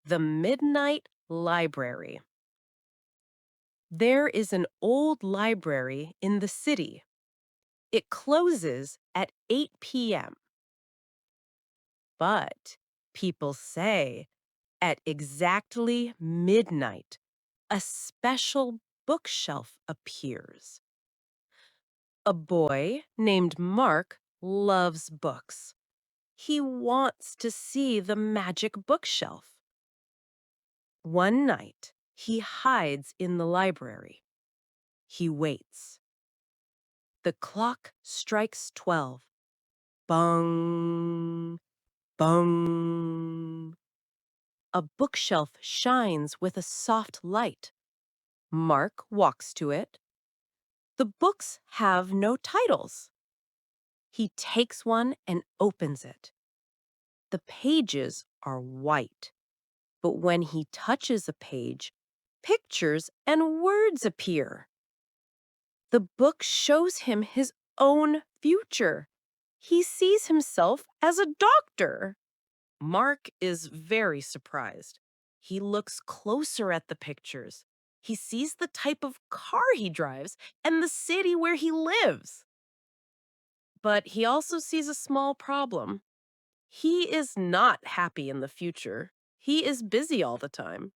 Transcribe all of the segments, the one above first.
The Midnight Library. There is an old library in the city. It closes at 8 p.m. But people say at exactly midnight, a special bookshelf appears. A boy named Mark loves books. He wants to see the magic bookshelf. One night, he hides in the library. He waits. The clock strikes 12. Bung, bung. A bookshelf shines with a soft light. Mark walks to it. The books have no titles. He takes one and opens it. The pages are white, but when he touches a page, pictures and words appear. The book shows him his own future. He sees himself as a doctor. Mark is very surprised. He looks closer at the pictures. He sees the type of car he drives and the city where he lives. But he also sees a small problem. He is not happy in the future. He is busy all the time.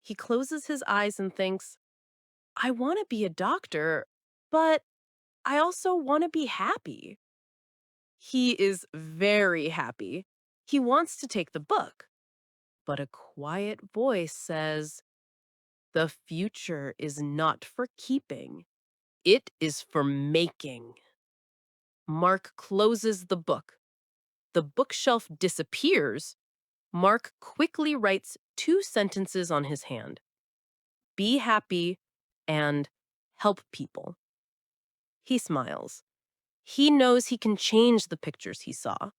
He closes his eyes and thinks, I want to be a doctor, but I also want to be happy. He is very happy. He wants to take the book, but a quiet voice says, the future is not for keeping. It is for making. Mark closes the book. The bookshelf disappears. Mark quickly writes 2 sentences on his hand. Be happy and help people. He smiles. He knows he can change the pictures he saw.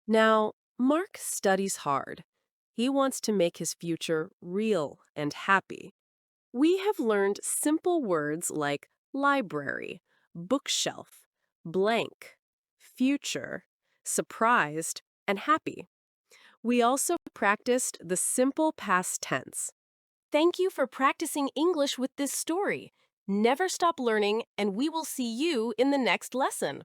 Now, Mark studies hard. He wants to make his future real and happy. We have learned simple words like library, bookshelf, blank, future, surprised, and happy. We also practiced the simple past tense. Thank you for practicing English with this story. Never stop learning, and we will see you in the next lesson.